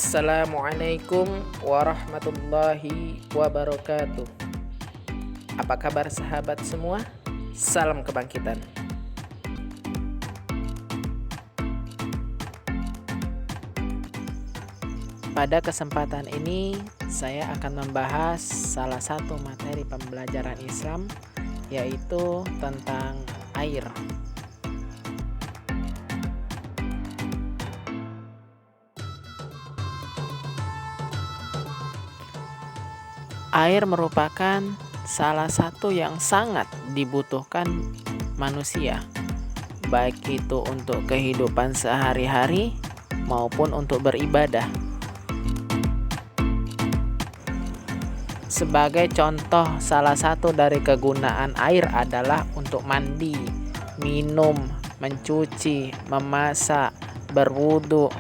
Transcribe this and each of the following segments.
Assalamualaikum warahmatullahi wabarakatuh. Apa kabar sahabat semua? Salam kebangkitan. Pada kesempatan ini saya akan membahas salah satu materi pembelajaran Islam, yaitu tentang air. Air merupakan salah satu yang sangat dibutuhkan manusia, baik itu untuk kehidupan sehari-hari maupun untuk beribadah. Sebagai contoh, salah satu dari kegunaan air adalah untuk mandi, minum, mencuci, memasak, berwudu,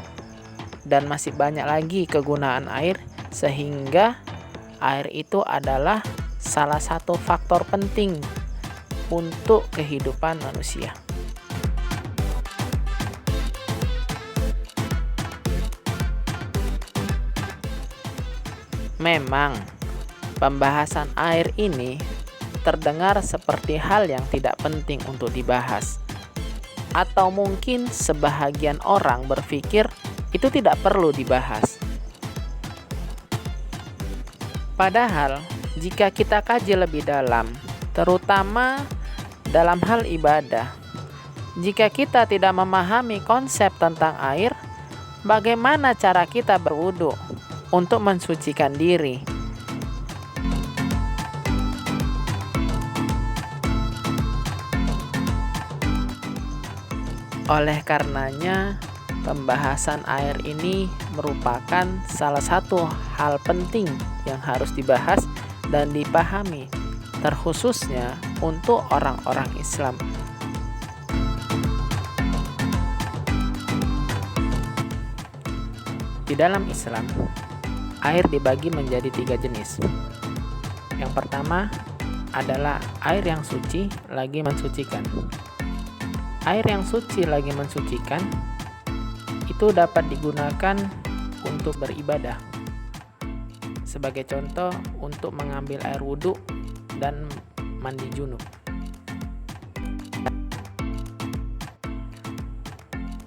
dan masih banyak lagi kegunaan air, sehingga air itu adalah salah satu faktor penting untuk kehidupan manusia. Memang, pembahasan air ini terdengar seperti hal yang tidak penting untuk dibahas, atau mungkin sebahagian orang berpikir itu tidak perlu dibahas. Padahal, jika kita kaji lebih dalam, terutama dalam hal ibadah, jika kita tidak memahami konsep tentang air, bagaimana cara kita berwudu untuk mensucikan diri? Oleh karenanya, pembahasan air ini merupakan salah satu hal penting yang harus dibahas dan dipahami, terkhususnya untuk orang-orang Islam. Di dalam Islam, air dibagi menjadi 3 jenis. Yang pertama adalah air yang suci lagi mensucikan. Air yang suci lagi mensucikan itu dapat digunakan untuk beribadah. Sebagai contoh, untuk mengambil air wudhu dan mandi junub.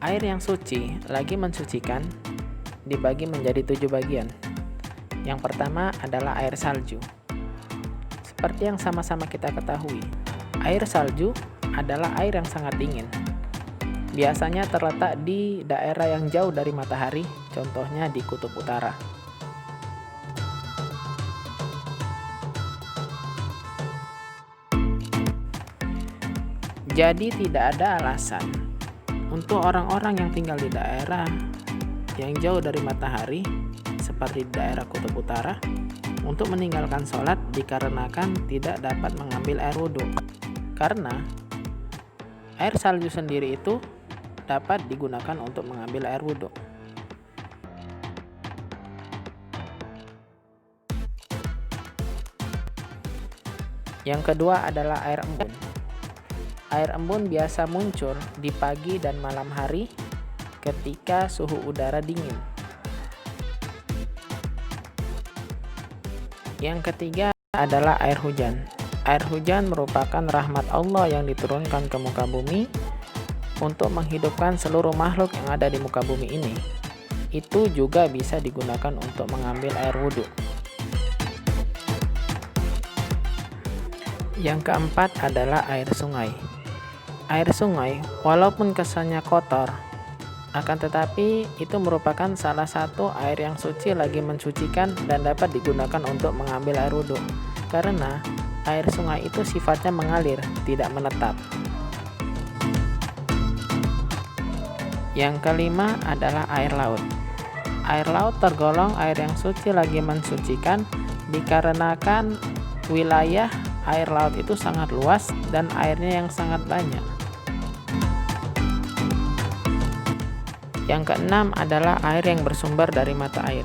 Air yang suci lagi mensucikan dibagi menjadi 7 bagian. Yang pertama adalah air salju. Seperti yang sama-sama kita ketahui, air salju adalah air yang sangat dingin. Biasanya terletak di daerah yang jauh dari matahari, contohnya di kutub utara. Jadi tidak ada alasan untuk orang-orang yang tinggal di daerah yang jauh dari matahari, seperti di daerah kutub utara, untuk meninggalkan sholat dikarenakan tidak dapat mengambil air wudhu. Karena air salju sendiri itu dapat digunakan untuk mengambil air wudhu. Yang kedua adalah air embun. Air embun biasa muncul di pagi dan malam hari ketika suhu udara dingin. Yang ketiga adalah air hujan. Air hujan merupakan rahmat Allah yang diturunkan ke muka bumi untuk menghidupkan seluruh makhluk yang ada di muka bumi ini. Itu juga bisa digunakan untuk mengambil air wudhu. Yang keempat adalah air sungai. Air sungai, walaupun kesannya kotor, akan tetapi itu merupakan salah satu air yang suci lagi mensucikan dan dapat digunakan untuk mengambil air wudhu. Karena air sungai itu sifatnya mengalir, tidak menetap. Yang kelima adalah air laut. Air laut tergolong air yang suci lagi mensucikan dikarenakan wilayah air laut itu sangat luas dan airnya yang sangat banyak. Yang keenam adalah air yang bersumber dari mata air.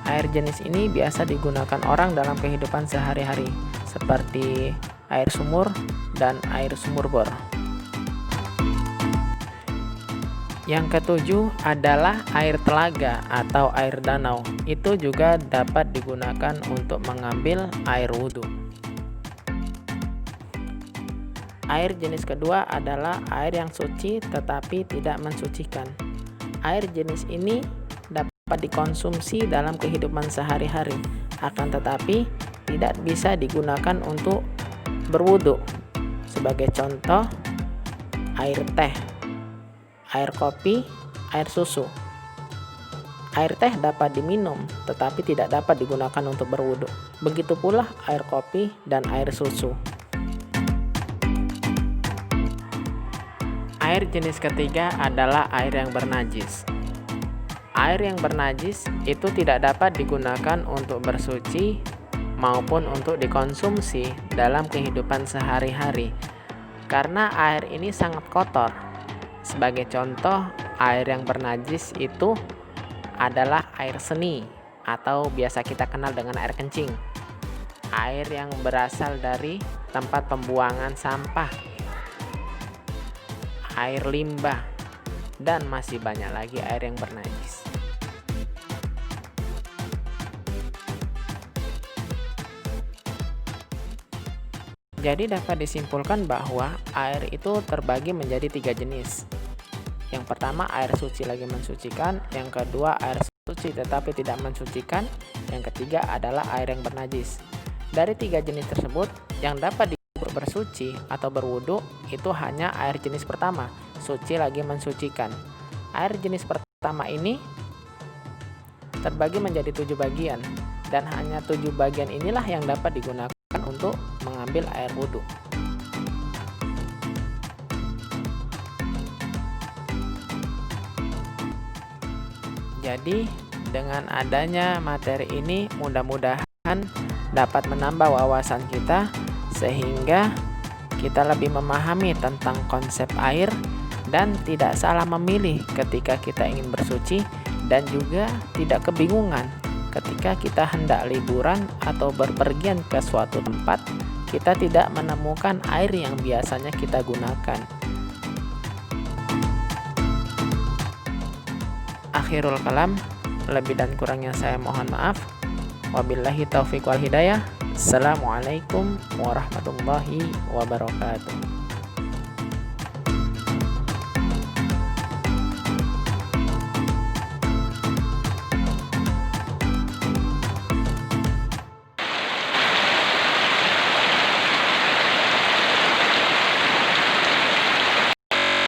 Air jenis ini biasa digunakan orang dalam kehidupan sehari-hari, seperti air sumur dan air sumur bor. Yang ketujuh adalah air telaga atau air danau. Itu juga dapat digunakan untuk mengambil air wudhu. Air jenis kedua adalah air yang suci tetapi tidak mensucikan. Air jenis ini dapat dikonsumsi dalam kehidupan sehari-hari, akan tetapi tidak bisa digunakan untuk berwudhu. Sebagai contoh, air teh, air kopi, air susu. Air teh dapat diminum, tetapi tidak dapat digunakan untuk berwudhu. Begitu pula air kopi dan air susu. Air jenis ketiga adalah air yang bernajis. Air yang bernajis itu tidak dapat digunakan untuk bersuci maupun untuk dikonsumsi dalam kehidupan sehari-hari, karena air ini sangat kotor. Sebagai contoh, air yang bernajis itu adalah air seni atau biasa kita kenal dengan air kencing. Air yang berasal dari tempat pembuangan sampah, air limbah, dan masih banyak lagi air yang bernajis. Jadi dapat disimpulkan bahwa air itu terbagi menjadi 3 jenis. Yang pertama air suci lagi mensucikan, yang kedua air suci tetapi tidak mensucikan, yang ketiga adalah air yang bernajis. Dari 3 jenis tersebut, yang dapat bersuci atau berwudu itu hanya air jenis pertama, suci lagi mensucikan. Air jenis pertama ini terbagi menjadi 7 bagian, dan hanya 7 bagian inilah yang dapat digunakan untuk mengambil air wudhu. Jadi dengan adanya materi ini mudah-mudahan dapat menambah wawasan kita sehingga kita lebih memahami tentang konsep air dan tidak salah memilih ketika kita ingin bersuci, dan juga tidak kebingungan ketika kita hendak liburan atau berpergian ke suatu tempat kita tidak menemukan air yang biasanya kita gunakan. Akhirul kalam, lebih dan kurangnya saya mohon maaf. Wabillahi taufiq wal hidayah. Assalamualaikum warahmatullahi wabarakatuh.